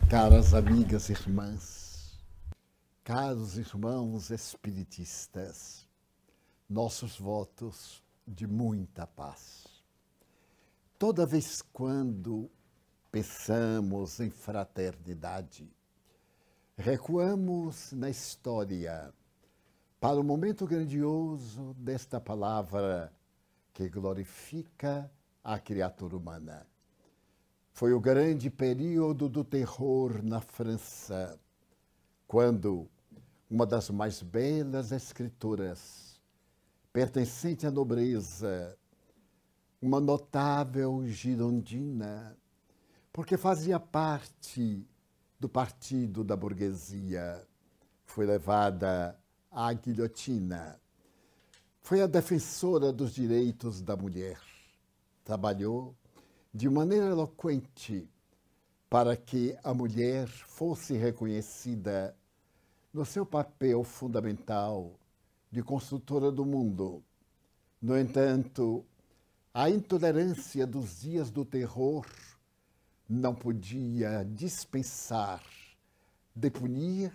Caras amigas e irmãs, caros irmãos espiritistas, nossos votos de muita paz. Toda vez quando pensamos em fraternidade, recuamos na história para o momento grandioso desta palavra que glorifica a criatura humana. Foi o grande período do terror na França, quando uma das mais belas escritoras, pertencente à nobreza, uma notável girondina, porque fazia parte do partido da burguesia, foi levada à guilhotina. Foi a defensora dos direitos da mulher. Trabalhou de maneira eloquente para que a mulher fosse reconhecida no seu papel fundamental de construtora do mundo. No entanto, a intolerância dos dias do terror não podia dispensar de punir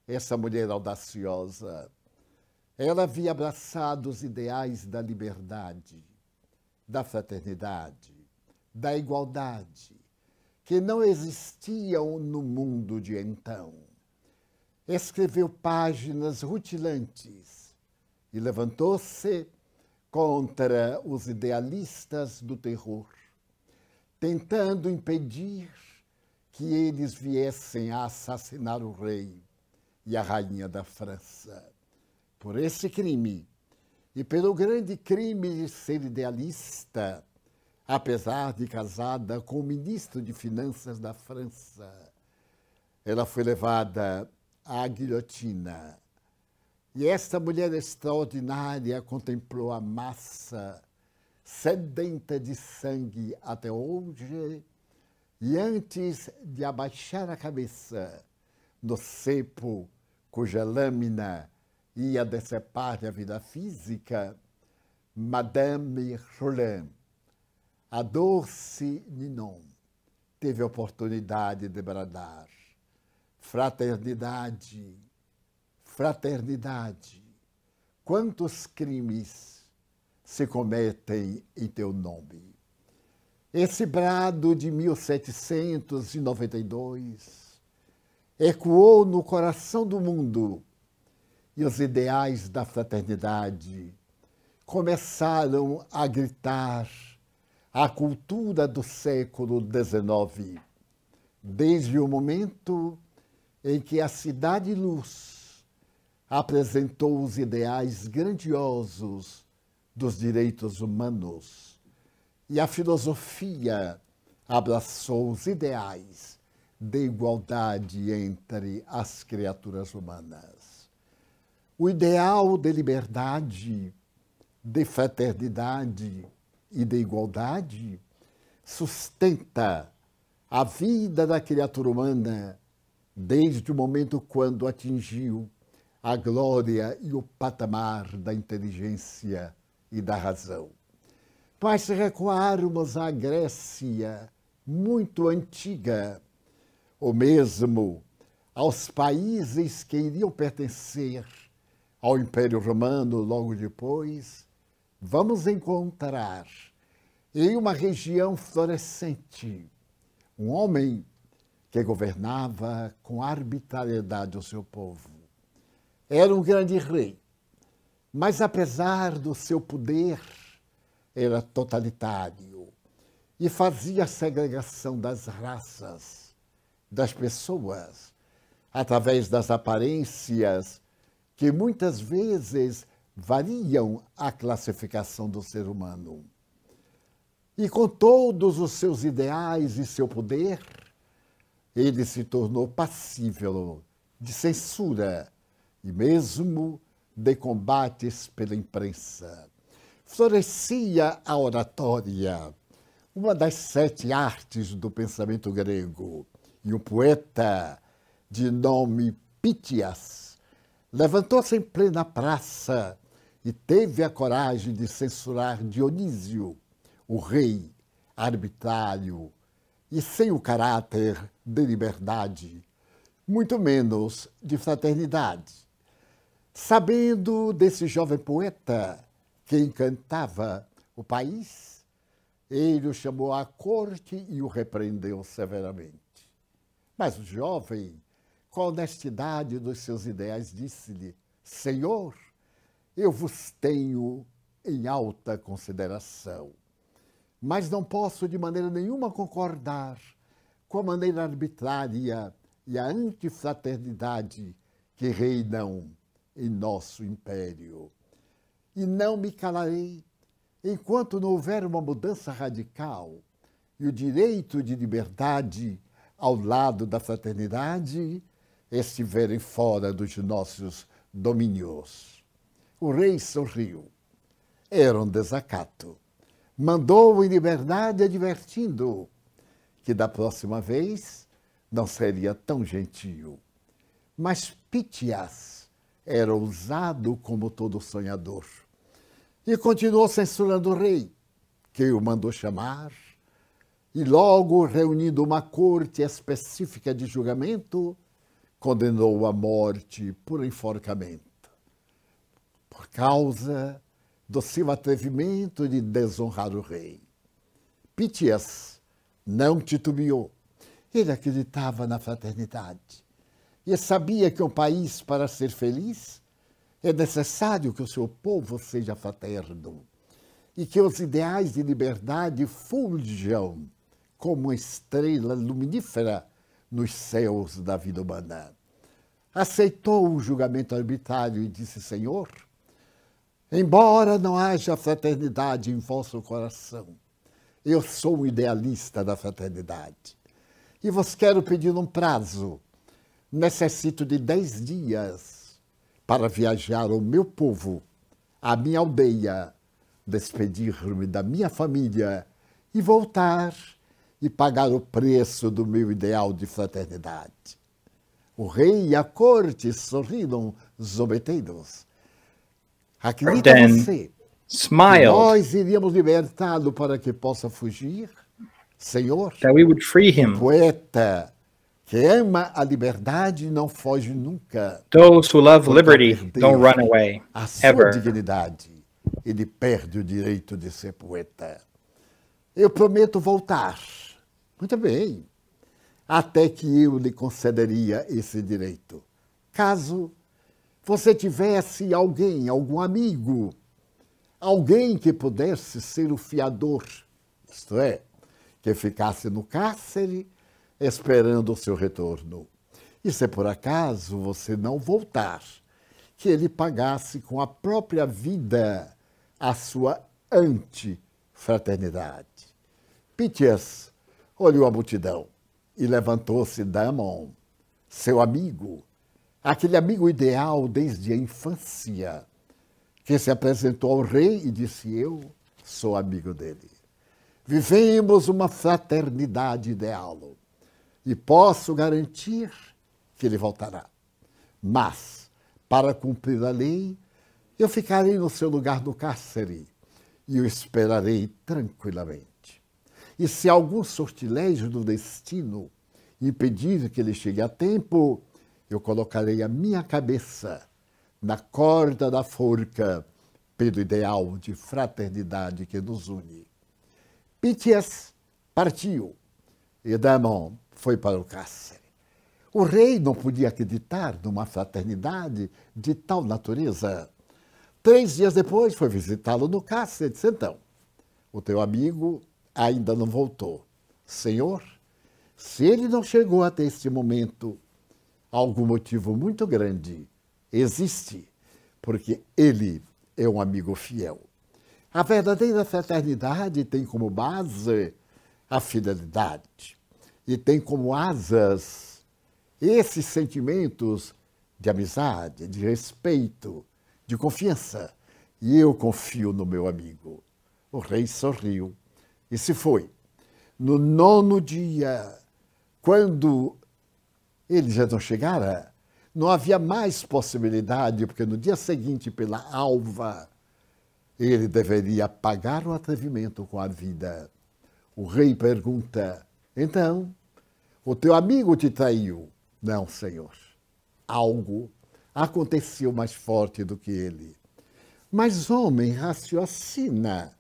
essa mulher audaciosa. Ela havia abraçado os ideais da liberdade, da fraternidade, da igualdade, que não existiam no mundo de então. Escreveu páginas rutilantes e levantou-se contra os idealistas do terror, tentando impedir que eles viessem a assassinar o rei e a rainha da França. Por esse crime, e pelo grande crime de ser idealista, apesar de casada com o ministro de Finanças da França, ela foi levada à guilhotina. E esta mulher extraordinária contemplou a massa sedenta de sangue até hoje, e antes de abaixar a cabeça no cepo cuja lâmina ia decepar a vida física, Madame Roland, a doce Ninon, teve a oportunidade de bradar: fraternidade, fraternidade, quantos crimes se cometem em teu nome. Esse brado de 1792 ecoou no coração do mundo e os ideais da fraternidade começaram a gritar a cultura do século XIX, desde o momento em que a Cidade Luz apresentou os ideais grandiosos dos direitos humanos e a filosofia abraçou os ideais de igualdade entre as criaturas humanas. O ideal de liberdade, de fraternidade e de igualdade sustenta a vida da criatura humana desde o momento quando atingiu a glória e o patamar da inteligência e da razão. Mas se recuarmos à Grécia muito antiga, ou mesmo aos países que iriam pertencer ao Império Romano logo depois, vamos encontrar em uma região florescente um homem que governava com arbitrariedade o seu povo. Era um grande rei, mas apesar do seu poder, era totalitário e fazia a segregação das raças, das pessoas, através das aparências que muitas vezes variam a classificação do ser humano. E com todos os seus ideais e seu poder, ele se tornou passível de censura e mesmo de combates pela imprensa. Florescia a oratória, uma das 7 artes do pensamento grego, e o poeta de nome Pítias levantou-se em plena praça e teve a coragem de censurar Dionísio, o rei arbitrário, e sem o caráter de liberdade, muito menos de fraternidade. Sabendo desse jovem poeta que encantava o país, ele o chamou à corte e o repreendeu severamente. Mas o jovem, com a honestidade dos seus ideais, disse-lhe: Senhor, eu vos tenho em alta consideração, mas não posso de maneira nenhuma concordar com a maneira arbitrária e a antifraternidade que reinam em nosso império. E não me calarei enquanto não houver uma mudança radical e o direito de liberdade ao lado da fraternidade estiverem fora dos nossos domínios. O rei sorriu. Era um desacato. Mandou em liberdade, advertindo que da próxima vez não seria tão gentil. Mas Pitias era ousado como todo sonhador e continuou censurando o rei, que o mandou chamar, e logo, reunindo uma corte específica de julgamento, condenou-o à morte por enforcamento, por causa do seu atrevimento de desonrar o rei. Pitias não titubeou. Ele acreditava na fraternidade e sabia que um país, para ser feliz, é necessário que o seu povo seja fraterno e que os ideais de liberdade fuljam como uma estrela luminífera nos céus da vida humana. Aceitou o julgamento arbitrário e disse: Senhor, embora não haja fraternidade em vosso coração, eu sou um idealista da fraternidade e vos quero pedir um prazo. Necessito de 10 dias para viajar ao meu povo, à minha aldeia, despedir-me da minha família e voltar e pagar o preço do meu ideal de fraternidade. O rei e a corte sorriram zombeteiros. Acredita você que nós iríamos libertá-lo para que possa fugir? Senhor, that we would free him. O poeta que ama a liberdade não foge nunca. Those who love liberty don't run away, A sua ever. dignidade, ele perde o direito de ser poeta. Eu prometo voltar. Muito bem. Até que eu lhe concederia esse direito. Caso você tivesse alguém, algum amigo, alguém que pudesse ser o fiador, isto é, que ficasse no cárcere esperando o seu retorno. E se por acaso você não voltar, que ele pagasse com a própria vida a sua antifraternidade. Pitias olhou a multidão e levantou-se Damon, seu amigo, aquele amigo ideal desde a infância, que se apresentou ao rei e disse: eu sou amigo dele. Vivemos uma fraternidade ideal e posso garantir que ele voltará. Mas, para cumprir a lei, eu ficarei no seu lugar no cárcere e o esperarei tranquilamente. E se algum sortilégio do destino impedir que ele chegue a tempo, eu colocarei a minha cabeça na corda da forca pelo ideal de fraternidade que nos une. Pitias partiu e Damon foi para o cárcere. O rei não podia acreditar numa fraternidade de tal natureza. 3 dias depois foi visitá-lo no cárcere e disse: então, o teu amigo ainda não voltou. Senhor, se ele não chegou até este momento, algum motivo muito grande existe, porque ele é um amigo fiel. A verdadeira fraternidade tem como base a fidelidade e tem como asas esses sentimentos de amizade, de respeito, de confiança. E eu confio no meu amigo. O rei sorriu e se foi. No 9º dia, quando ele já não chegara, não havia mais possibilidade, porque no dia seguinte, pela alva, ele deveria pagar o atrevimento com a vida. O rei pergunta: Então, o teu amigo te traiu. Não, Senhor. Algo aconteceu mais forte do que ele. Mas, homem, raciocina.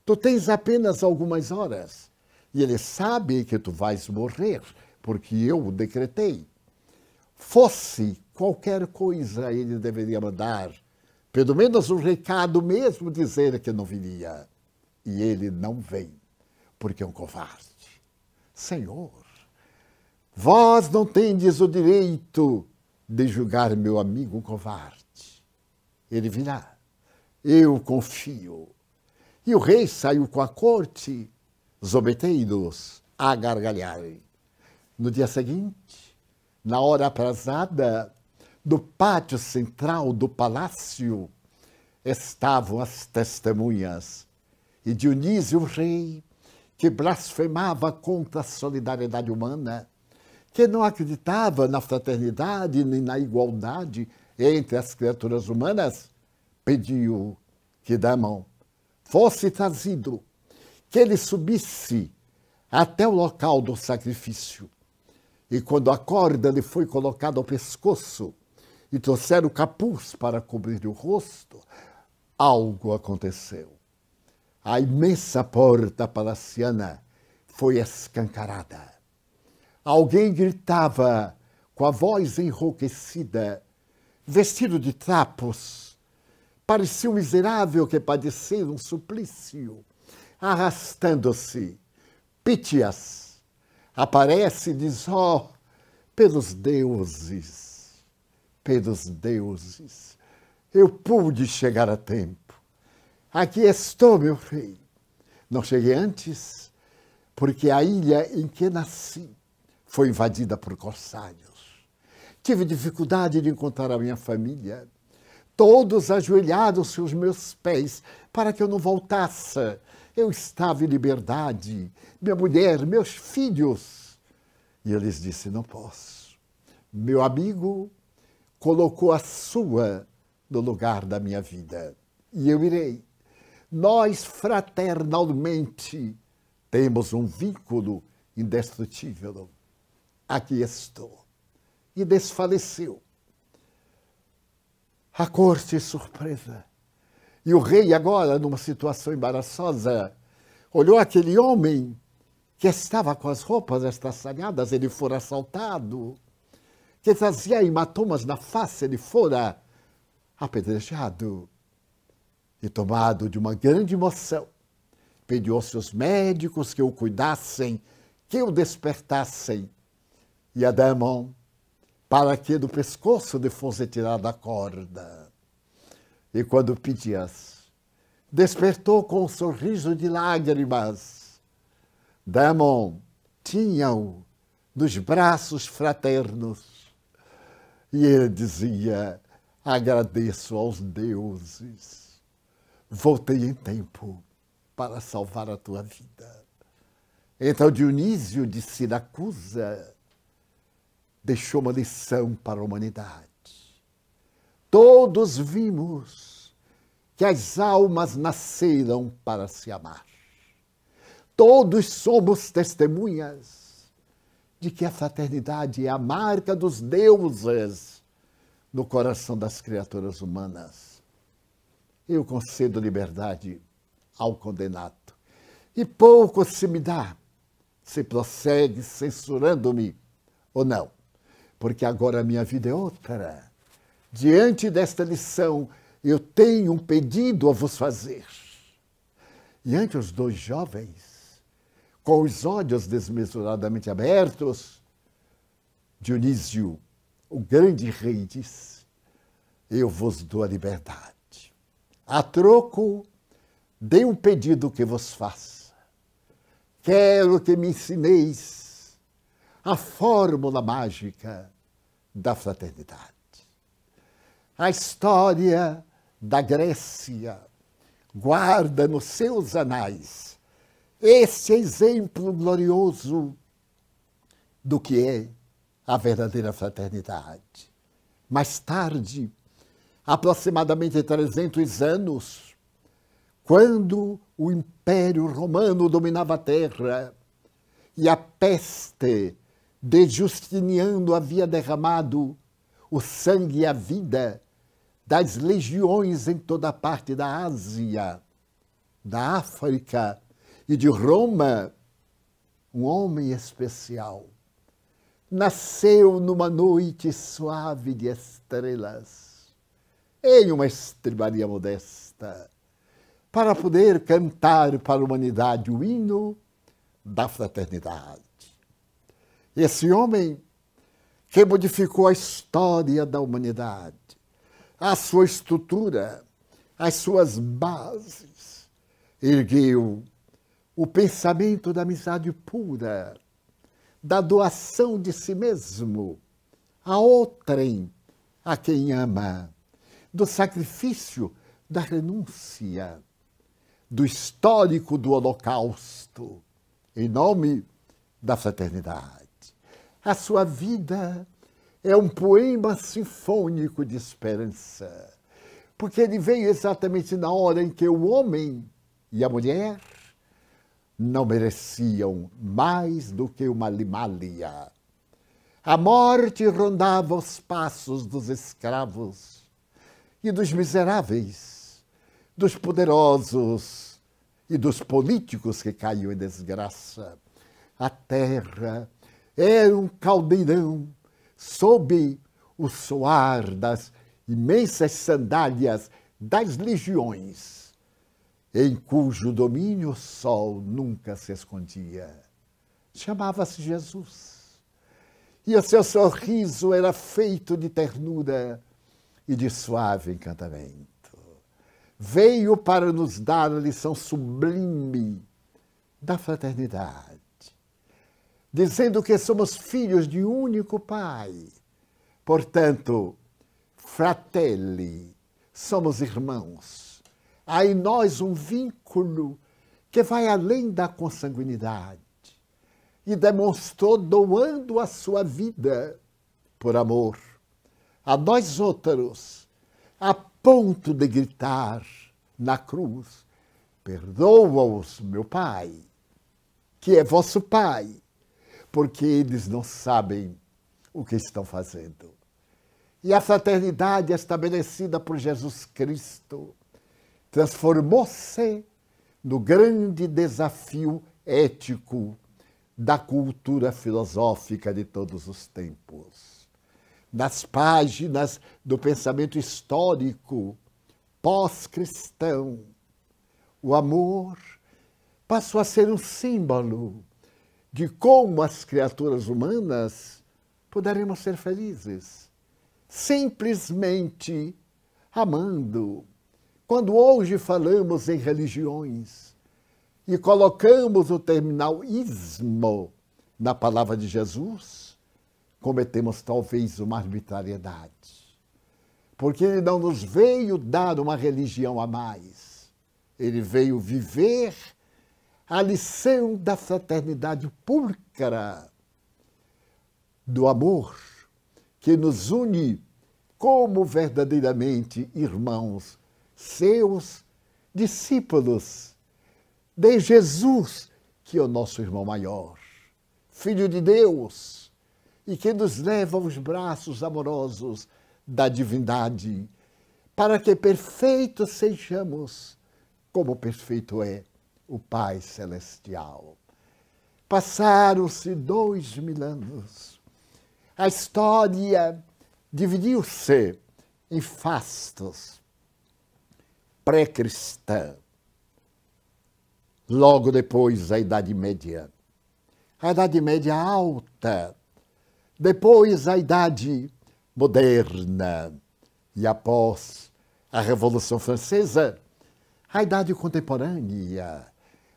Tu tens apenas algumas horas. E ele sabe que tu vais morrer, porque eu o decretei. Fosse qualquer coisa, ele deveria mandar, pelo menos um recado mesmo, dizer que não viria. E ele não vem, porque é um covarde. Senhor, vós não tendes o direito de julgar meu amigo um covarde. Ele virá. Eu confio. E o rei saiu com a corte, zombeteiros a gargalharem. No dia seguinte, na hora aprazada, no pátio central do palácio, estavam as testemunhas. E Dionísio, o rei, que blasfemava contra a solidariedade humana, que não acreditava na fraternidade nem na igualdade entre as criaturas humanas, pediu que Damon fosse trazido, que ele subisse até o local do sacrifício. E quando a corda lhe foi colocada ao pescoço e trouxeram o capuz para cobrir o rosto, algo aconteceu. A imensa porta palaciana foi escancarada. Alguém gritava com a voz enrouquecida, vestido de trapos. Parecia um miserável que padecia um suplício. Arrastando-se, Pítias aparece e diz: ó, pelos deuses, eu pude chegar a tempo. Aqui estou, meu rei. Não cheguei antes, porque a ilha em que nasci foi invadida por corsários. Tive dificuldade de encontrar a minha família. Todos ajoelhados aos meus pés para que eu não voltasse. Eu estava em liberdade, minha mulher, meus filhos. E eles disse: não posso. Meu amigo colocou a sua no lugar da minha vida. E eu irei. Nós, fraternalmente, temos um vínculo indestrutível. Aqui estou. E desfaleceu. A corte surpresa. E o rei agora, numa situação embaraçosa, olhou aquele homem que estava com as roupas estraçalhadas, ele fora assaltado, que trazia hematomas na face, ele fora apedrejado. E tomado de uma grande emoção, pediu aos seus médicos que o cuidassem, que o despertassem. E a Damon, para que do pescoço lhe fosse tirada a corda. E quando Pítias despertou com um sorriso de lágrimas, Damon tinha-o nos braços fraternos. E ele dizia: agradeço aos deuses. Voltei em tempo para salvar a tua vida. Então Dionísio de Siracusa deixou uma lição para a humanidade. Todos vimos que as almas nasceram para se amar. Todos somos testemunhas de que a fraternidade é a marca dos deuses no coração das criaturas humanas. Eu concedo liberdade ao condenado. E pouco se me dá se prossegue censurando-me ou não, porque agora a minha vida é outra. Diante desta lição, eu tenho um pedido a vos fazer. E ante os dois jovens, com os olhos desmesuradamente abertos, Dionísio, o grande rei, disse: eu vos dou a liberdade. A troco, dei um pedido que vos faça. Quero que me ensineis a fórmula mágica da fraternidade. A história da Grécia guarda nos seus anais esse exemplo glorioso do que é a verdadeira fraternidade. Mais tarde, aproximadamente 300 anos, quando o Império Romano dominava a terra e a peste de Justiniano havia derramado o sangue e a vida das legiões em toda a parte da Ásia, da África e de Roma, um homem especial nasceu numa noite suave de estrelas, em uma estrebaria modesta, para poder cantar para a humanidade o hino da fraternidade. Esse homem que modificou a história da humanidade, a sua estrutura, as suas bases, ergueu o pensamento da amizade pura, da doação de si mesmo a outrem, a quem ama, do sacrifício, da renúncia, do histórico do Holocausto, em nome da fraternidade. A sua vida é um poema sinfônico de esperança, porque ele veio exatamente na hora em que o homem e a mulher não mereciam mais do que uma limália. A morte rondava os passos dos escravos e dos miseráveis, dos poderosos e dos políticos que caíam em desgraça. A terra era um caldeirão sob o soar das imensas sandálias das legiões, em cujo domínio o sol nunca se escondia. Chamava-se Jesus, e o seu sorriso era feito de ternura e de suave encantamento. Veio para nos dar a lição sublime da fraternidade, dizendo que somos filhos de um único Pai. Portanto, fratelli, somos irmãos. Há em nós um vínculo que vai além da consanguinidade e demonstrou doando a sua vida por amor a nós outros, a ponto de gritar na cruz: perdoa-os, meu Pai, que é vosso Pai, porque eles não sabem o que estão fazendo. E a fraternidade estabelecida por Jesus Cristo transformou-se no grande desafio ético da cultura filosófica de todos os tempos. Nas páginas do pensamento histórico pós-cristão, o amor passou a ser um símbolo de como as criaturas humanas poderemos ser felizes, simplesmente amando. Quando hoje falamos em religiões e colocamos o terminal ismo na palavra de Jesus, cometemos talvez uma arbitrariedade. Porque ele não nos veio dar uma religião a mais. Ele veio viver a lição da fraternidade púlcra, do amor, que nos une como verdadeiramente irmãos, seus discípulos de Jesus, que é o nosso irmão maior, Filho de Deus, e que nos leva aos braços amorosos da divindade, para que perfeitos sejamos, como perfeito é o Pai Celestial. Passaram-se 2000 anos. A história dividiu-se em fastos. Pré-cristã, logo depois a Idade Média Alta, depois a Idade Moderna e após a Revolução Francesa, a Idade Contemporânea,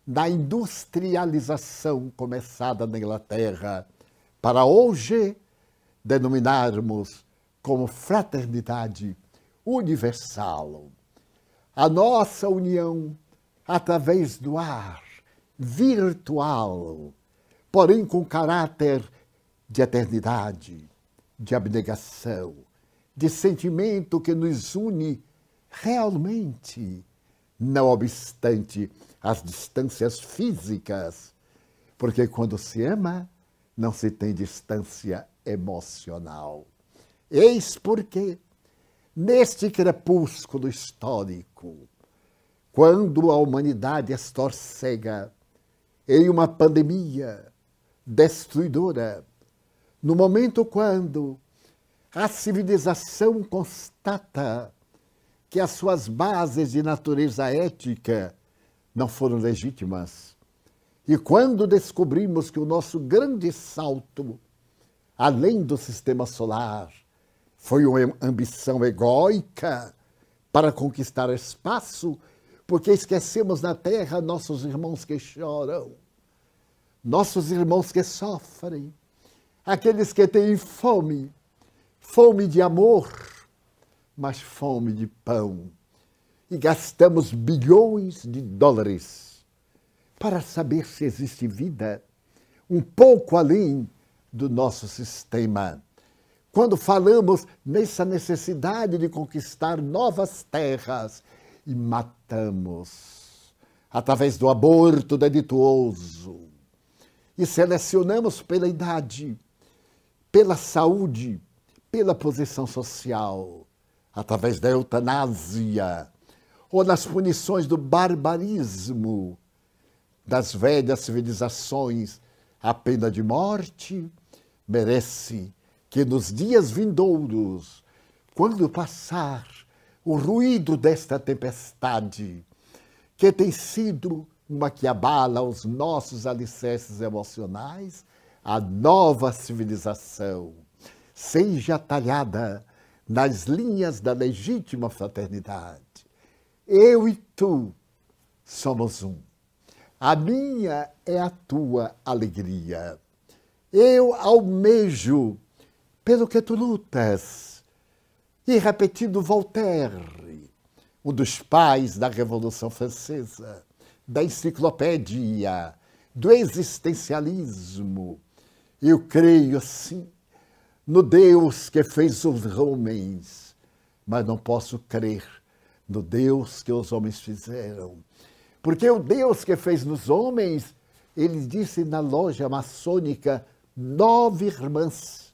da industrialização começada na Inglaterra, para hoje denominarmos como fraternidade universal. A nossa união através do ar virtual, porém com caráter de eternidade, de abnegação, de sentimento que nos une realmente, não obstante as distâncias físicas, porque quando se ama, não se tem distância emocional. Eis porque, neste crepúsculo histórico, quando a humanidade estorcega em uma pandemia destruidora, no momento quando a civilização constata que as suas bases de natureza ética não foram legítimas, e quando descobrimos que o nosso grande salto, além do sistema solar, foi uma ambição egóica para conquistar espaço, porque esquecemos na Terra nossos irmãos que choram, nossos irmãos que sofrem, aqueles que têm fome, fome de amor, mas fome de pão. E gastamos bilhões de dólares para saber se existe vida um pouco além do nosso sistema. Quando falamos nessa necessidade de conquistar novas terras e matamos através do aborto delituoso e selecionamos pela idade, pela saúde, pela posição social, através da eutanásia ou nas punições do barbarismo das velhas civilizações, a pena de morte merece que nos dias vindouros, quando passar o ruído desta tempestade, que tem sido uma que abala os nossos alicerces emocionais, a nova civilização seja talhada nas linhas da legítima fraternidade. Eu e tu somos um. A minha é a tua alegria. Eu almejo pelo que tu lutas. E repetindo Voltaire, um dos pais da Revolução Francesa, da enciclopédia, do existencialismo, eu creio, sim, no Deus que fez os homens, mas não posso crer no Deus que os homens fizeram. Porque o Deus que fez nos homens, ele disse na loja maçônica Nove Irmãs,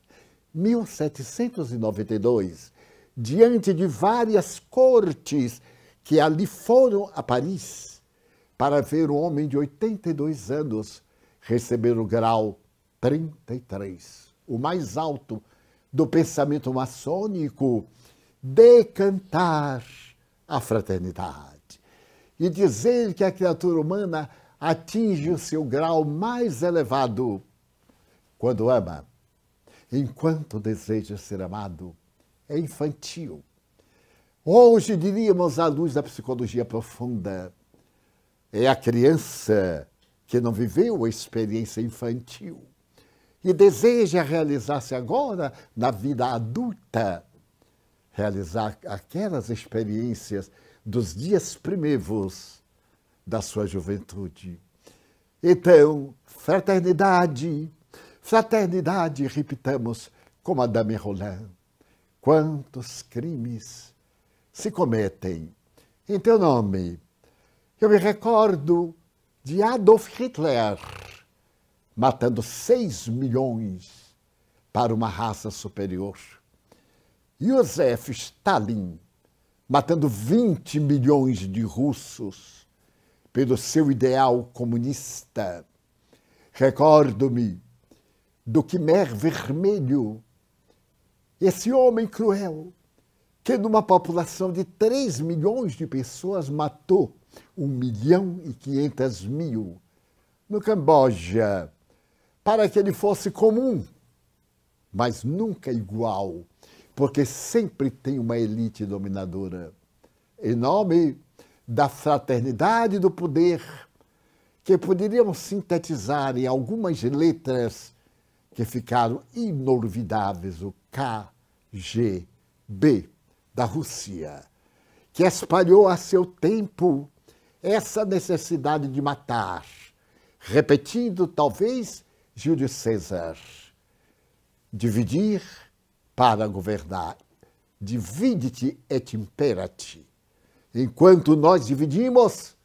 1792, diante de várias cortes que ali foram a Paris para ver o homem de 82 anos receber o grau 33, o mais alto do pensamento maçônico, decantar a fraternidade e dizer que a criatura humana atinge o seu grau mais elevado quando ama. Enquanto deseja ser amado, é infantil. Hoje, diríamos, à luz da psicologia profunda, é a criança que não viveu a experiência infantil e deseja realizar-se agora na vida adulta, realizar aquelas experiências dos dias primeiros da sua juventude. Então, fraternidade, fraternidade, repitamos, como Madame Roland. Quantos crimes se cometem em teu nome? Eu me recordo de Adolf Hitler matando 6 milhões para uma raça superior. Joseph Stalin matando 20 milhões de russos pelo seu ideal comunista. Recordo-me do Khmer Vermelho, esse homem cruel, que numa população de 3 milhões de pessoas matou 1.500.000 no Camboja, para que ele fosse comum, mas nunca igual, porque sempre tem uma elite dominadora. Em nome da fraternidade e do poder, que poderíamos sintetizar em algumas letras que ficaram inolvidáveis, o KGB da Rússia, que espalhou a seu tempo essa necessidade de matar, repetindo talvez Júlio César, dividir para governar, divide-te et impera-te. Enquanto nós dividimos,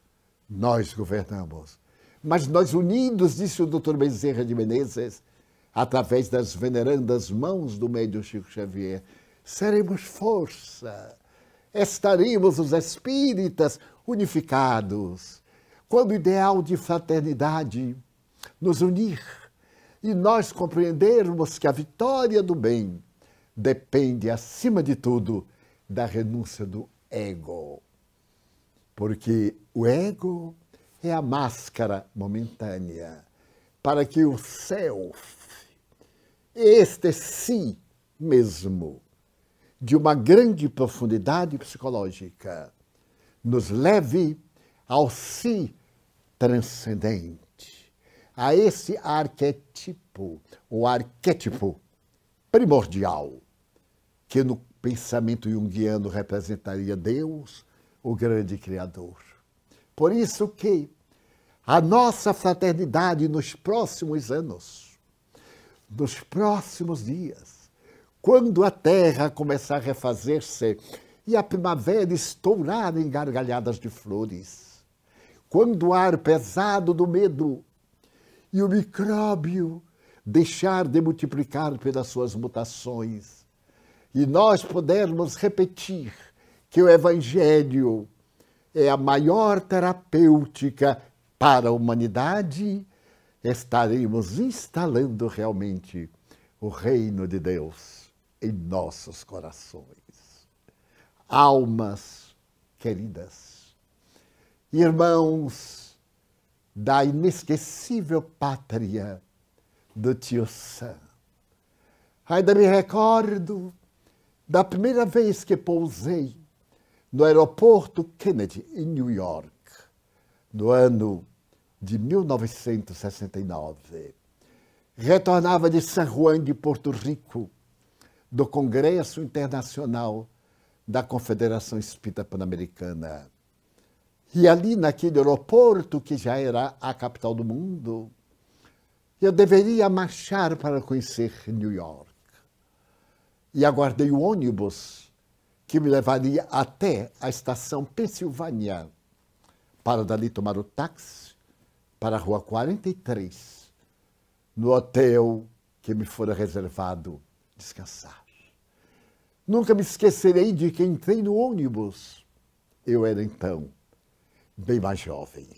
nós governamos. Mas nós unidos, disse o Dr. Bezerra de Menezes, através das venerandas mãos do médium Chico Xavier, seremos força, estaremos os espíritas unificados, quando o ideal de fraternidade nos unir e nós compreendermos que a vitória do bem depende, acima de tudo, da renúncia do ego. Porque o ego é a máscara momentânea para que o self, este si mesmo, de uma grande profundidade psicológica, nos leve ao si transcendente, a esse arquétipo, o arquétipo primordial, que no pensamento junguiano representaria Deus, o grande Criador. Por isso que a nossa fraternidade nos próximos anos, nos próximos dias, quando a terra começar a refazer-se e a primavera estourar em gargalhadas de flores, quando o ar pesado do medo e o micróbio deixar de multiplicar pelas suas mutações, e nós pudermos repetir que o Evangelho é a maior terapêutica para a humanidade, estaremos instalando realmente o reino de Deus em nossos corações. Almas queridas, irmãos da inesquecível pátria do Tio Sam. Ainda me recordo da primeira vez que pousei no aeroporto Kennedy, em New York, no ano de 1969. Retornava de San Juan de Porto Rico, do Congresso Internacional da Confederação Espírita Pan-Americana. E ali, naquele aeroporto, que já era a capital do mundo, eu deveria marchar para conhecer New York. E aguardei o ônibus que me levaria até a estação Pensilvânia, para dali tomar o táxi para a Rua 43, no hotel que me fora reservado descansar. Nunca me esquecerei de que entrei no ônibus. Eu era, então, bem mais jovem.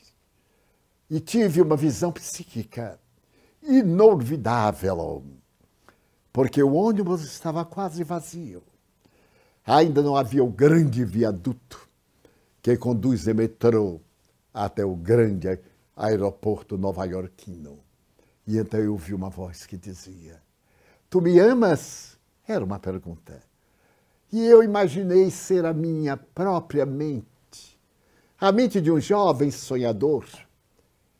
E tive uma visão psíquica inolvidável, porque o ônibus estava quase vazio. Ainda não havia o grande viaduto que conduz o metrô até o grande aeroporto nova-iorquino. E então eu ouvi uma voz que dizia: "Tu me amas?" Era uma pergunta. E eu imaginei ser a minha própria mente, a mente de um jovem sonhador,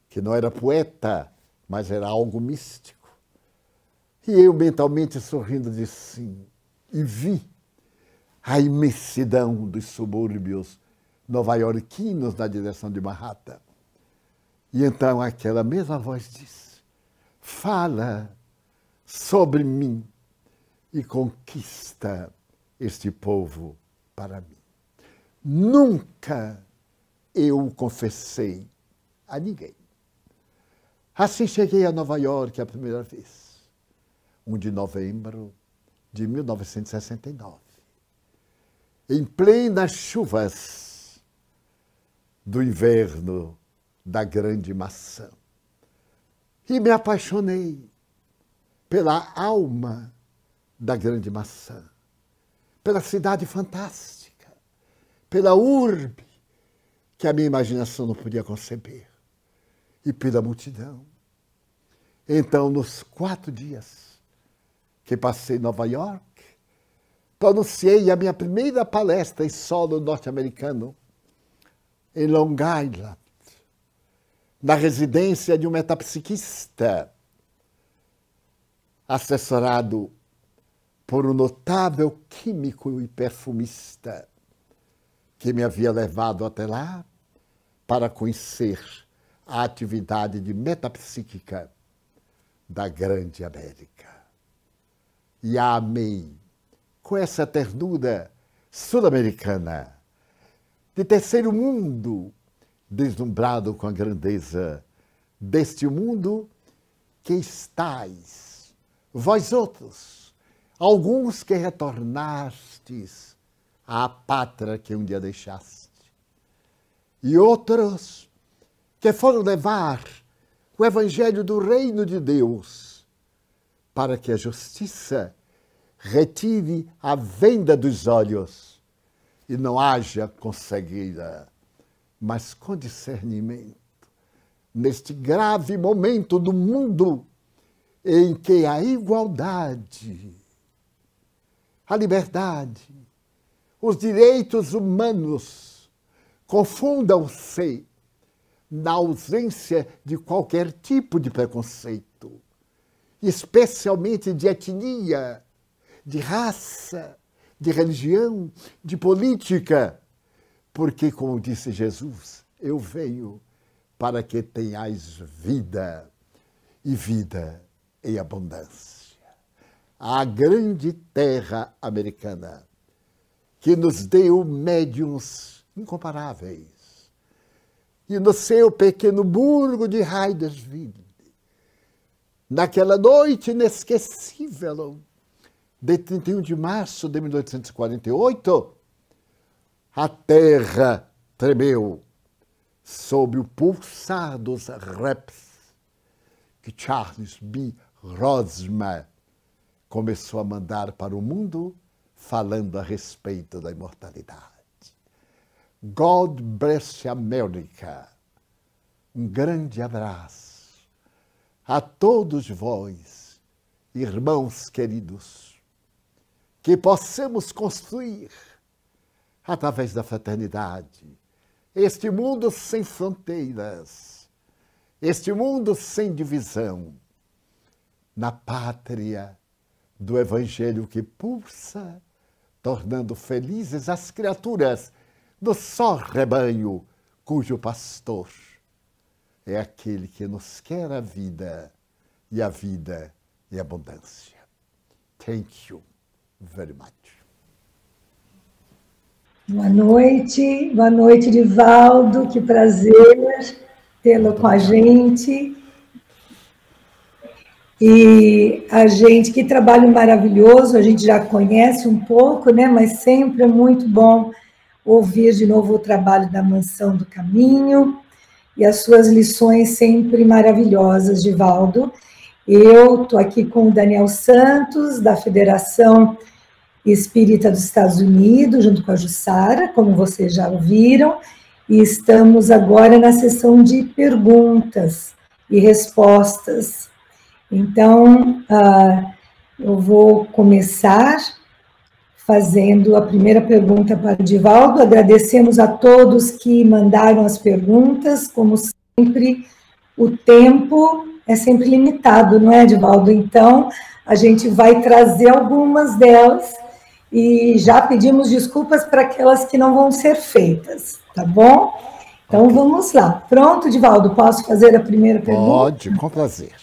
que não era poeta, mas era algo místico. E eu mentalmente sorrindo disse sim, e vi a imensidão dos subúrbios nova-iorquinos na direção de Manhattan. E então aquela mesma voz disse: "Fala sobre mim e conquista este povo para mim." Nunca eu o confessei a ninguém. Assim cheguei a Nova York a primeira vez, 1 de novembro de 1969, em plenas chuvas do inverno da Grande Maçã. E me apaixonei pela alma da Grande Maçã, pela cidade fantástica, pela urbe que a minha imaginação não podia conceber, e pela multidão. Então, nos 4 dias que passei em Nova York, pronunciei a minha primeira palestra em solo norte-americano em Long Island, na residência de um metapsiquista, assessorado por um notável químico e perfumista que me havia levado até lá para conhecer a atividade de metapsíquica da Grande América. E a amei com essa ternura sul-americana, de terceiro mundo, deslumbrado com a grandeza deste mundo que estais, vós outros, alguns que retornastes à pátria que um dia deixaste, e outros que foram levar o evangelho do reino de Deus para que a justiça retire a venda dos olhos e não haja com cegueira, mas com discernimento, neste grave momento do mundo em que a igualdade, a liberdade, os direitos humanos confundam-se na ausência de qualquer tipo de preconceito, especialmente de etnia, de raça, de religião, de política, porque, como disse Jesus, eu venho para que tenhais vida e vida em abundância. A grande terra americana, que nos deu médiuns incomparáveis, e no seu pequeno burgo de Hydesville, naquela noite inesquecível de 31 de março de 1848, a terra tremeu sob o pulsar dos raps que Charles B. Rosman começou a mandar para o mundo, falando a respeito da imortalidade. God bless America. Um grande abraço a todos vós, irmãos queridos, que possamos construir, através da fraternidade, este mundo sem fronteiras, este mundo sem divisão, na pátria do Evangelho que pulsa, tornando felizes as criaturas do só rebanho, cujo pastor é aquele que nos quer a vida em abundância. Thank you very much. Boa noite, Divaldo, que prazer tê-lo com a gente. E a gente, que trabalho maravilhoso, a gente já conhece um pouco, né? Mas sempre é muito bom ouvir de novo o trabalho da Mansão do Caminho e as suas lições sempre maravilhosas, Divaldo. Eu estou aqui com o Daniel Santos, da Federação Espírita dos Estados Unidos, junto com a Jussara, como vocês já ouviram, e estamos agora na sessão de perguntas e respostas. Então, eu vou começar fazendo a primeira pergunta para o Divaldo. Agradecemos a todos que mandaram as perguntas. Como sempre, o tempo é sempre limitado, não é, Divaldo? Então, a gente vai trazer algumas delas e já pedimos desculpas para aquelas que não vão ser feitas, tá bom? Então, okay. Vamos lá. Pronto, Divaldo, posso fazer a primeira pergunta? Pode, com prazer.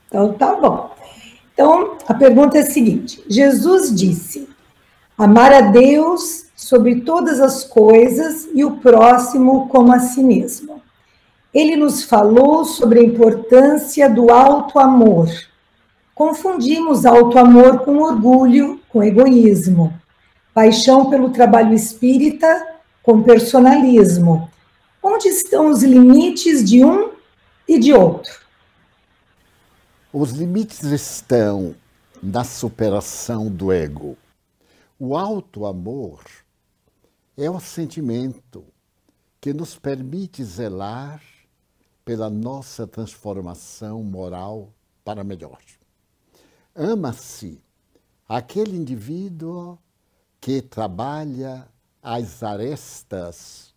Então, tá bom. Então, a pergunta é a seguinte. Jesus disse: amar a Deus sobre todas as coisas e o próximo como a si mesmo. Ele nos falou sobre a importância do auto-amor. Confundimos auto-amor com orgulho, com egoísmo. Paixão pelo trabalho espírita com personalismo. Onde estão os limites de um e de outro? Os limites estão na superação do ego. O auto-amor é o sentimento que nos permite zelar pela nossa transformação moral para melhor. Ama-se aquele indivíduo que trabalha as arestas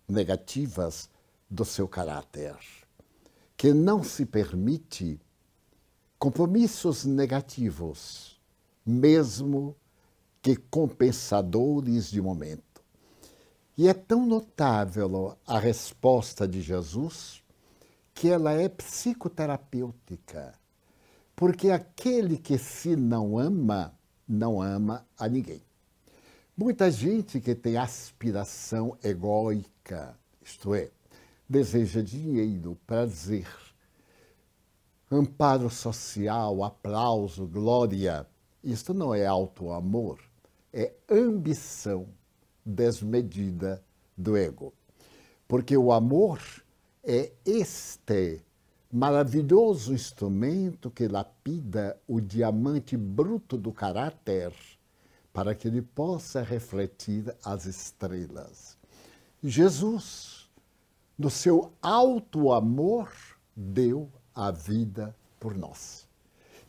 negativas do seu caráter, que não se permite compromissos negativos, mesmo que compensadores de momento. E é tão notável a resposta de Jesus que ela é psicoterapêutica, porque aquele que se não ama a ninguém. Muita gente que tem aspiração egóica, isto é, deseja dinheiro, prazer, amparo social, aplauso, glória. Isto não é auto-amor, é ambição desmedida do ego. Porque o amor é este maravilhoso instrumento que lapida o diamante bruto do caráter para que ele possa refletir as estrelas. Jesus, no seu alto amor, deu a vida por nós.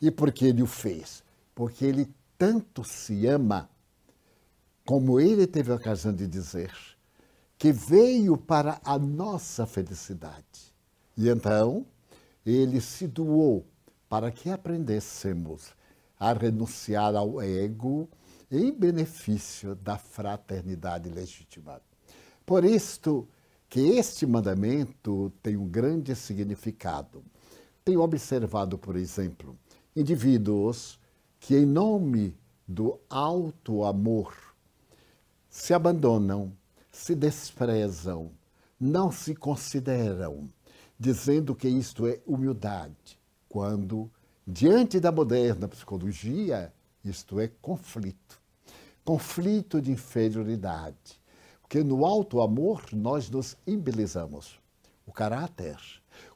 E por que ele o fez? Porque ele tanto se ama, como ele teve a ocasião de dizer, que veio para a nossa felicidade. E então, ele se doou para que aprendêssemos a renunciar ao ego em benefício da fraternidade legítima. Por isto que este mandamento tem um grande significado. Tenho observado, por exemplo, indivíduos que, em nome do alto amor, se abandonam, se desprezam, não se consideram, dizendo que isto é humildade, quando, diante da moderna psicologia, isto é conflito. Conflito de inferioridade. Porque no alto amor nós nos embelezamos. O caráter,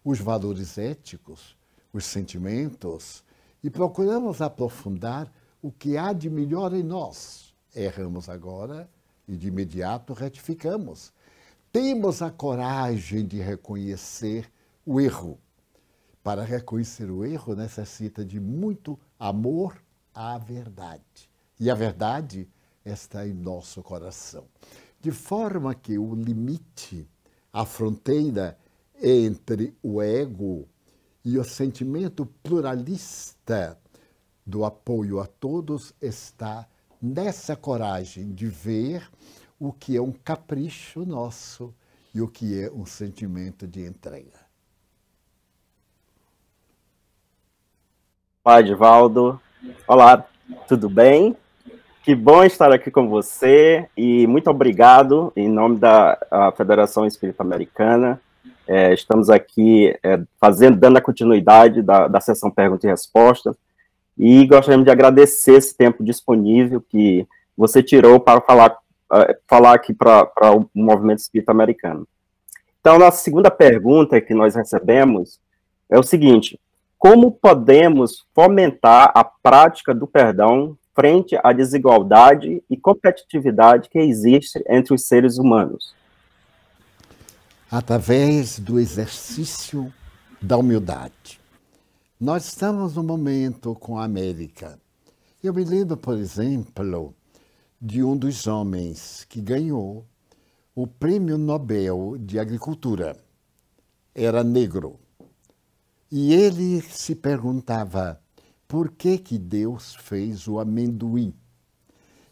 os valores éticos, os sentimentos, e procuramos aprofundar o que há de melhor em nós. Erramos agora e de imediato retificamos. Temos a coragem de reconhecer o erro. Para reconhecer o erro necessita de muito amor à verdade. E a verdade está em nosso coração. De forma que o limite, a fronteira entre o ego e o sentimento pluralista do apoio a todos está nessa coragem de ver o que é um capricho nosso e o que é um sentimento de entrega. Olá, Edivaldo. Olá, tudo bem? Que bom estar aqui com você e muito obrigado em nome da Federação Espírita Americana. Estamos aqui dando a continuidade da sessão Perguntas e Respostas e gostaríamos de agradecer esse tempo disponível que você tirou para falar aqui para o Movimento Espírita Americano. Então, a nossa segunda pergunta que nós recebemos é o seguinte: como podemos fomentar a prática do perdão frente à desigualdade e competitividade que existe entre os seres humanos? Através do exercício da humildade. Nós estamos no momento com a América. Eu me lembro, por exemplo, de um dos homens que ganhou o Prêmio Nobel de Agricultura. Era negro. E ele se perguntava por que Deus fez o amendoim.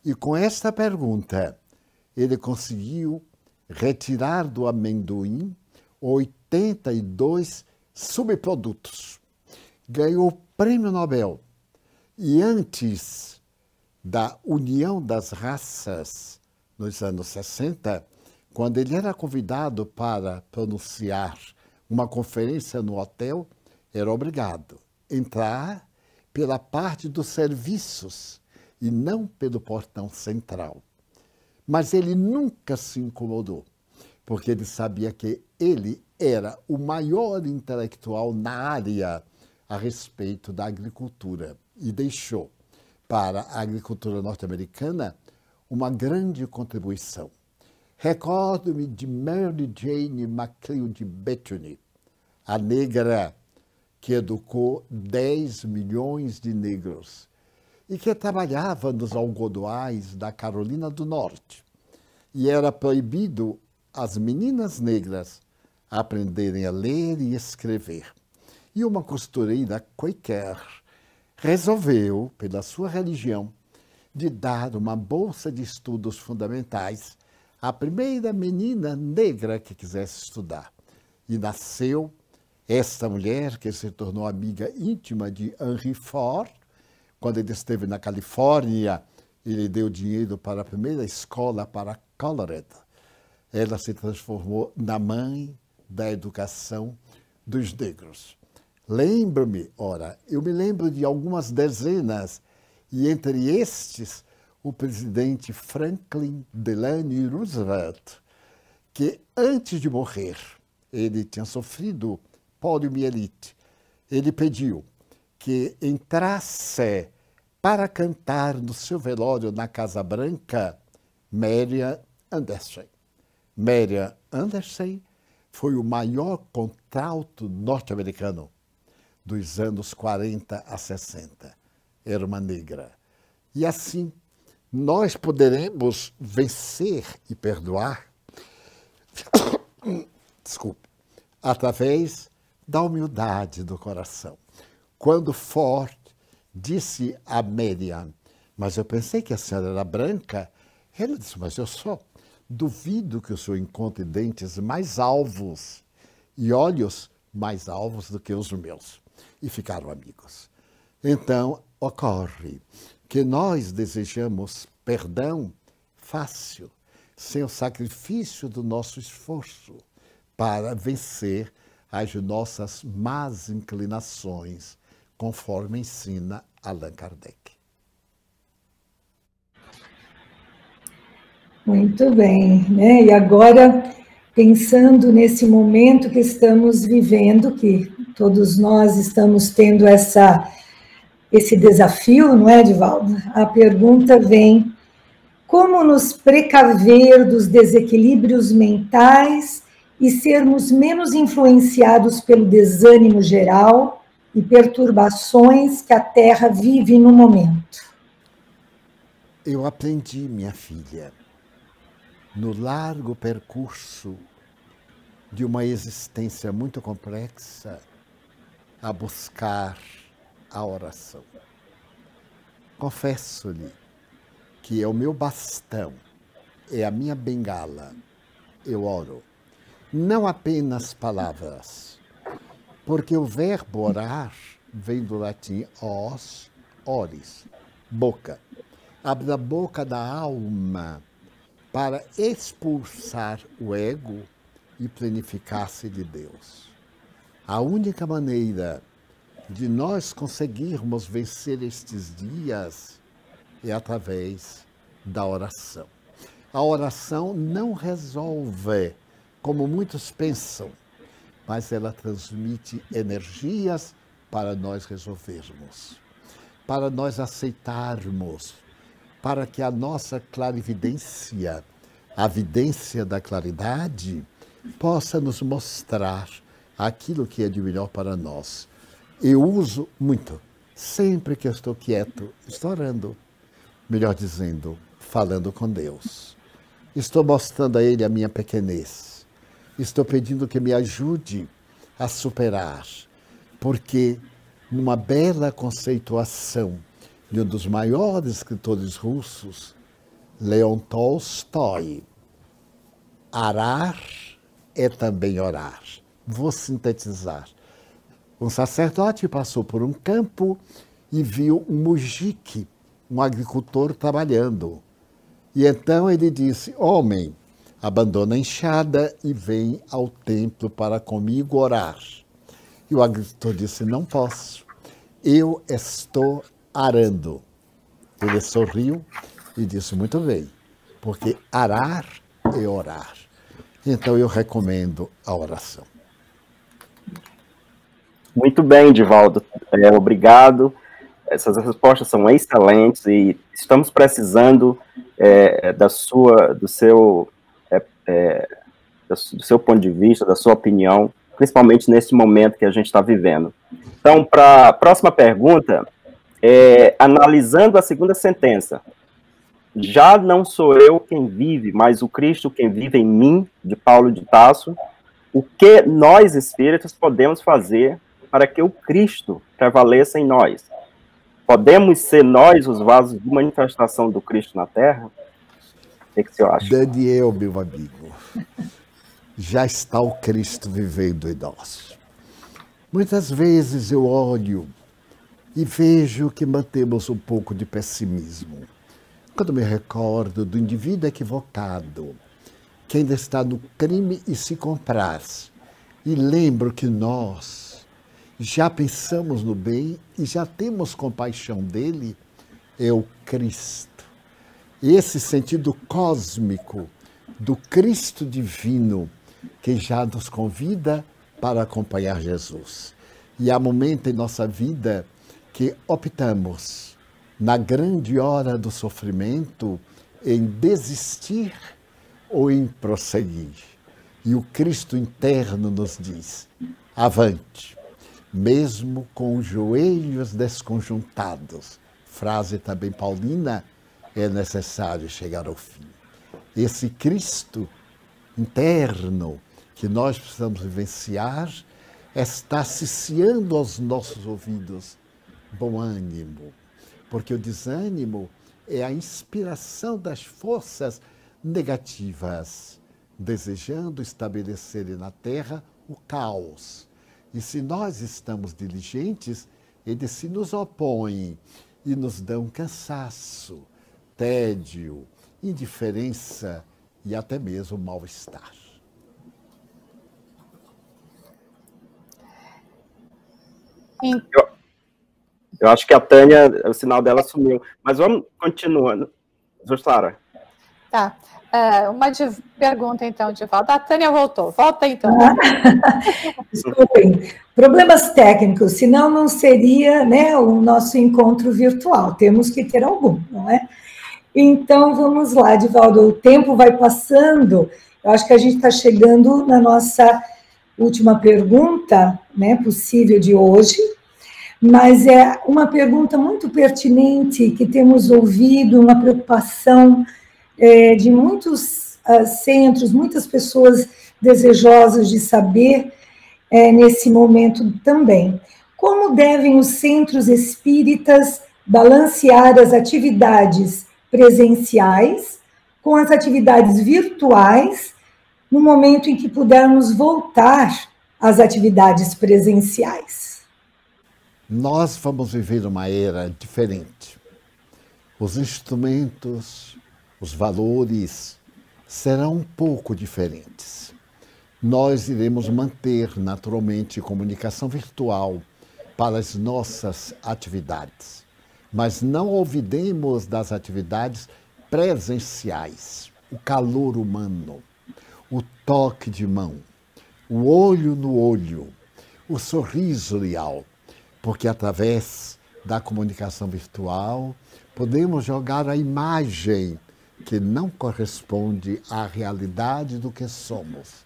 E com esta pergunta, ele conseguiu retirar do amendoim 82 subprodutos. Ganhou o Prêmio Nobel. E antes da União das Raças, nos anos 60, quando ele era convidado para pronunciar uma conferência no hotel, era obrigado a entrar pela parte dos serviços e não pelo portão central. Mas ele nunca se incomodou, porque ele sabia que ele era o maior intelectual na área a respeito da agricultura e deixou para a agricultura norte-americana uma grande contribuição. Recordo-me de Mary Jane McLeod Bethune, a negra que educou 10 milhões de negros e que trabalhava nos algodoais da Carolina do Norte. E era proibido as meninas negras aprenderem a ler e escrever. E uma costureira quaker resolveu, pela sua religião, de dar uma bolsa de estudos fundamentais à primeira menina negra que quisesse estudar. E nasceu esta mulher, que se tornou amiga íntima de Henry Ford. Quando ele esteve na Califórnia, ele deu dinheiro para a primeira escola para Colored. Ela se transformou na mãe da educação dos negros. Lembro-me, ora, eu me lembro de algumas dezenas, e entre estes, o presidente Franklin Delano Roosevelt, que antes de morrer, ele tinha sofrido poliomielite. Ele pediu que entrasse para cantar no seu velório na Casa Branca Marian Anderson. Marian Anderson foi o maior contralto norte-americano dos anos 40 a 60. Era uma negra. E assim, nós poderemos vencer e perdoar, desculpe, através da humildade do coração. Quando Ford disse a Marian, mas eu pensei que a senhora era branca, ela disse, mas eu sou. Duvido que o senhor encontre dentes mais alvos e olhos mais alvos do que os meus. E ficaram amigos. Então, ocorre que nós desejamos perdão fácil, sem o sacrifício do nosso esforço para vencer as nossas más inclinações, conforme ensina Allan Kardec. Muito bem, né? E agora, pensando nesse momento que estamos vivendo, que todos nós estamos tendo esse desafio, não é, Divaldo? A pergunta vem: como nos precaver dos desequilíbrios mentais e sermos menos influenciados pelo desânimo geral e perturbações que a Terra vive no momento? Eu aprendi, minha filha, no largo percurso de uma existência muito complexa, a buscar a oração. Confesso-lhe que é o meu bastão, é a minha bengala. Eu oro. Não apenas palavras, porque o verbo orar vem do latim os, oris, boca. Abre a boca da alma para expulsar o ego e planificar-se de Deus. A única maneira de nós conseguirmos vencer estes dias é através da oração. A oração não resolve, como muitos pensam, mas ela transmite energias para nós resolvermos, para nós aceitarmos, para que a nossa clarividência, a vidência da claridade, possa nos mostrar aquilo que é de melhor para nós. Eu uso muito, sempre que eu estou quieto, estou orando, melhor dizendo, falando com Deus. Estou mostrando a Ele a minha pequenez. Estou pedindo que me ajude a superar, porque numa bela conceituação de um dos maiores escritores russos, Leon Tolstói, arar é também orar. Vou sintetizar. Um sacerdote passou por um campo e viu um mujique, um agricultor trabalhando. E então ele disse, homem, abandona a enxada e vem ao templo para comigo orar. E o agricultor disse, não posso, eu estou arando. Ele sorriu e disse, muito bem, porque arar é orar. Então eu recomendo a oração. Muito bem, Divaldo. Obrigado. Essas respostas são excelentes e estamos precisando do seu ponto de vista, da sua opinião, principalmente nesse momento que a gente está vivendo. Então, para a próxima pergunta, analisando a segunda sentença, já não sou eu quem vive, mas o Cristo quem vive em mim, de Paulo de Tarso, o que nós, espíritos, podemos fazer para que o Cristo prevaleça em nós? Podemos ser nós os vasos de manifestação do Cristo na Terra? O que você acha? Daniel, meu amigo, já está o Cristo vivendo em nós. Muitas vezes eu olho e vejo que mantemos um pouco de pessimismo. Quando me recordo do indivíduo equivocado, que ainda está no crime e se compraz, e lembro que nós, já pensamos no bem e já temos compaixão dele, é o Cristo. Esse sentido cósmico do Cristo divino que já nos convida para acompanhar Jesus. E há momento em nossa vida que optamos, na grande hora do sofrimento, em desistir ou em prosseguir. E o Cristo interno nos diz: avante, mesmo com os joelhos desconjuntados. Frase também paulina, é necessário chegar ao fim. Esse Cristo interno que nós precisamos vivenciar está ciciando aos nossos ouvidos bom ânimo, porque o desânimo é a inspiração das forças negativas, desejando estabelecer na terra o caos. E se nós estamos diligentes, eles se nos opõem e nos dão cansaço, tédio, indiferença e até mesmo mal-estar. Eu acho que a Tânia, o sinal dela sumiu. Mas vamos continuando. Juslara. Tá. Uma pergunta, então, de volta. A Tânia voltou. Volta, então. Desculpem. Problemas técnicos, senão não seria, né, o nosso encontro virtual. Temos que ter algum, não é? Então, vamos lá, Divaldo. O tempo vai passando. Eu acho que a gente está chegando na nossa última pergunta, né, possível de hoje. Mas é uma pergunta muito pertinente que temos ouvido, uma preocupação de muitos centros, muitas pessoas desejosas de saber nesse momento também. Como devem os centros espíritas balancear as atividades presenciais com as atividades virtuais no momento em que pudermos voltar às atividades presenciais? Nós vamos viver uma era diferente. Os instrumentos, os valores serão um pouco diferentes. Nós iremos manter naturalmente comunicação virtual para as nossas atividades, mas não olvidemos das atividades presenciais, o calor humano, o toque de mão, o olho no olho, o sorriso real. Porque através da comunicação virtual podemos jogar a imagem que não corresponde à realidade do que somos.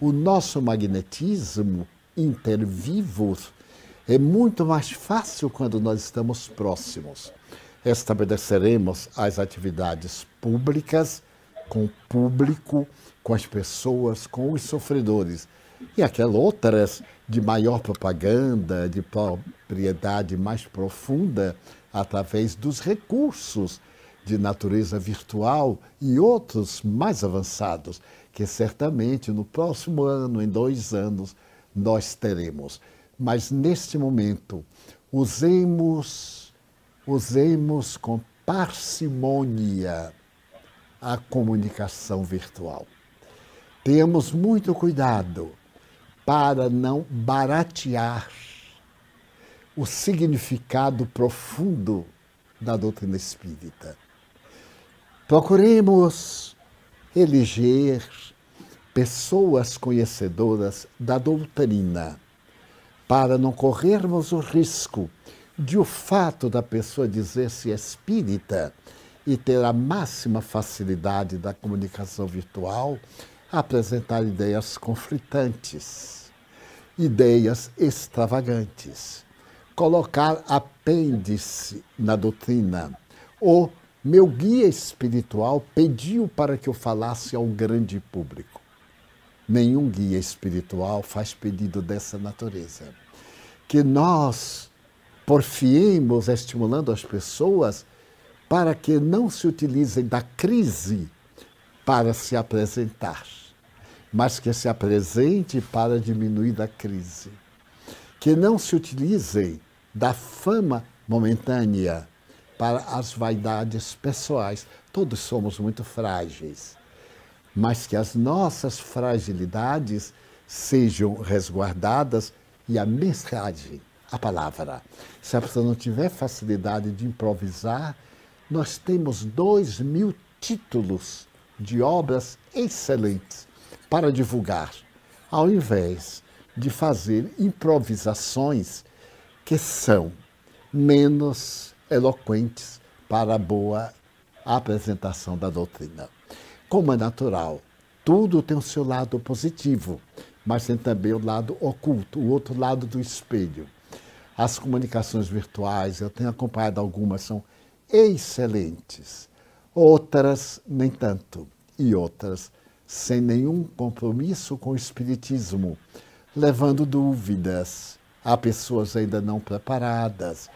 O nosso magnetismo intervivo é muito mais fácil quando nós estamos próximos. Estabeleceremos as atividades públicas com o público, com as pessoas, com os sofredores. E aquelas outras de maior propaganda, de propriedade mais profunda, através dos recursos de natureza virtual e outros mais avançados, que certamente no próximo ano, em 2 anos, nós teremos. Mas neste momento, usemos com parcimônia a comunicação virtual. Tenhamos muito cuidado para não baratear o significado profundo da doutrina espírita. Procuremos eleger pessoas conhecedoras da doutrina, para não corrermos o risco de o fato da pessoa dizer-se espírita e ter a máxima facilidade da comunicação virtual, apresentar ideias conflitantes, ideias extravagantes, colocar apêndice na doutrina. O meu guia espiritual pediu para que eu falasse ao grande público. Nenhum guia espiritual faz pedido dessa natureza. Que nós porfiemos estimulando as pessoas para que não se utilizem da crise para se apresentar, mas que se apresente para diminuir a crise. Que não se utilizem da fama momentânea para as vaidades pessoais. Todos somos muito frágeis, mas que as nossas fragilidades sejam resguardadas e a mensagem, a palavra. Se a pessoa não tiver facilidade de improvisar, nós temos 2.000 títulos de obras excelentes para divulgar, ao invés de fazer improvisações que são menos eloquentes para a boa apresentação da doutrina. Como é natural, tudo tem o seu lado positivo, mas tem também o lado oculto, o outro lado do espelho. As comunicações virtuais, eu tenho acompanhado algumas, são excelentes, outras nem tanto, e outras sem nenhum compromisso com o espiritismo, levando dúvidas a pessoas ainda não preparadas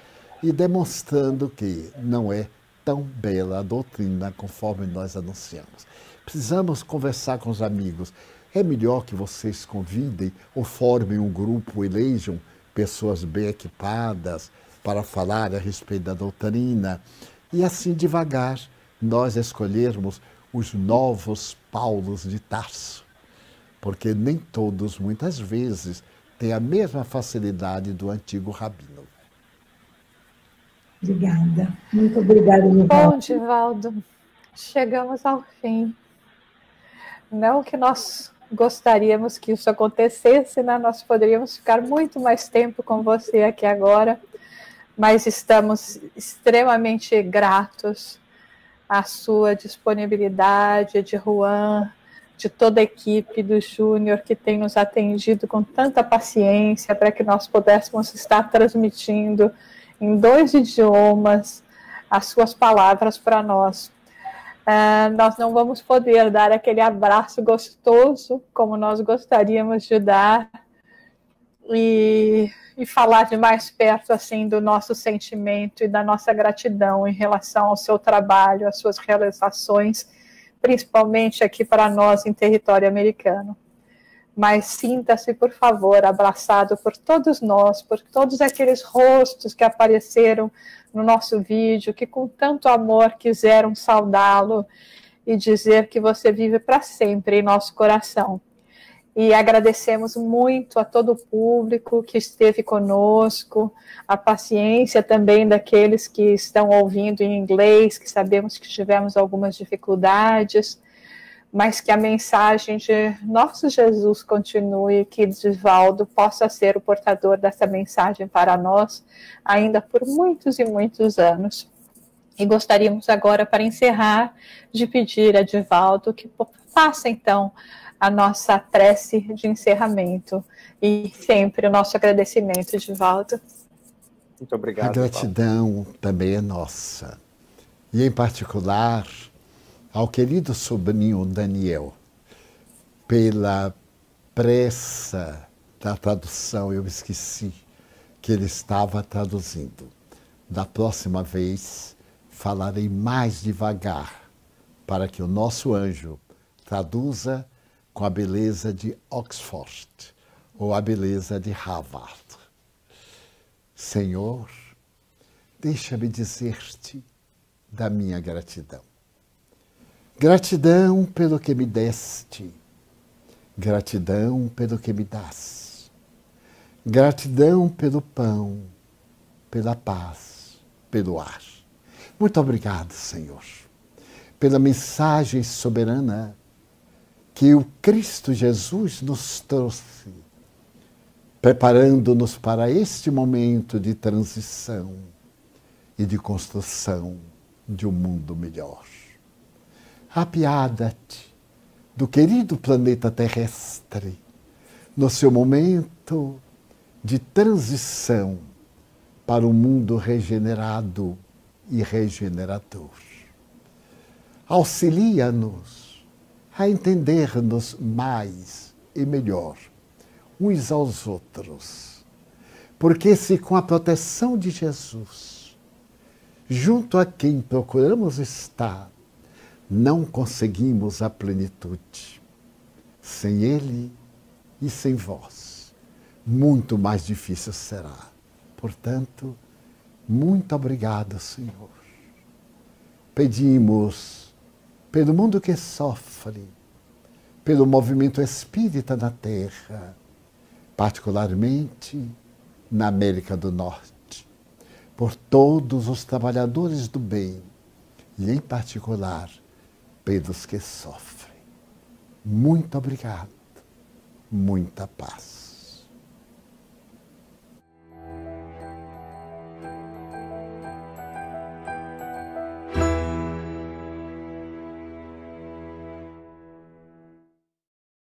e demonstrando que não é tão bela a doutrina conforme nós anunciamos. Precisamos conversar com os amigos. É melhor que vocês convidem ou formem um grupo, elejam pessoas bem equipadas para falar a respeito da doutrina e assim devagar nós escolhermos os novos Paulos de Tarso, porque nem todos, muitas vezes, têm a mesma facilidade do antigo rabino. Obrigada. Muito obrigada, Divaldo. Bom, Divaldo, chegamos ao fim. Não que nós gostaríamos que isso acontecesse, né? Nós poderíamos ficar muito mais tempo com você aqui agora, mas estamos extremamente gratos à sua disponibilidade, de Juan, de toda a equipe do Júnior que tem nos atendido com tanta paciência para que nós pudéssemos estar transmitindo em 2 idiomas as suas palavras para nós. Nós não vamos poder dar aquele abraço gostoso como nós gostaríamos de dar e falar de mais perto assim do nosso sentimento e da nossa gratidão em relação ao seu trabalho, às suas realizações, principalmente aqui para nós em território americano. Mas sinta-se, por favor, abraçado por todos nós, por todos aqueles rostos que apareceram no nosso vídeo, que com tanto amor quiseram saudá-lo e dizer que você vive para sempre em nosso coração. E agradecemos muito a todo o público que esteve conosco, a paciência também daqueles que estão ouvindo em inglês, que sabemos que tivemos algumas dificuldades, mas que a mensagem de nosso Jesus continue, que Divaldo possa ser o portador dessa mensagem para nós, ainda por muitos e muitos anos. E gostaríamos agora, para encerrar, de pedir a Divaldo que faça, então, a nossa prece de encerramento e sempre o nosso agradecimento, Divaldo. Muito obrigado. A gratidão também é nossa. E, em particular, ao querido sobrinho Daniel, pela pressa da tradução, eu esqueci que ele estava traduzindo. Da próxima vez, falarei mais devagar, para que o nosso anjo traduza com a beleza de Oxford ou a beleza de Harvard. Senhor, deixa-me dizer-te da minha gratidão. Gratidão pelo que me deste, gratidão pelo que me dás, gratidão pelo pão, pela paz, pelo ar. Muito obrigado, Senhor, pela mensagem soberana que o Cristo Jesus nos trouxe, preparando-nos para este momento de transição e de construção de um mundo melhor. Apiada-te do querido planeta terrestre no seu momento de transição para um mundo regenerado e regenerador. Auxilia-nos a entender-nos mais e melhor uns aos outros, porque se com a proteção de Jesus, junto a quem procuramos estar, não conseguimos a plenitude. Sem Ele e sem vós, muito mais difícil será. Portanto, muito obrigado, Senhor. Pedimos pelo mundo que sofre, pelo movimento espírita na Terra, particularmente na América do Norte, por todos os trabalhadores do bem e, em particular, pelos que sofrem. Muito obrigado. Muita paz.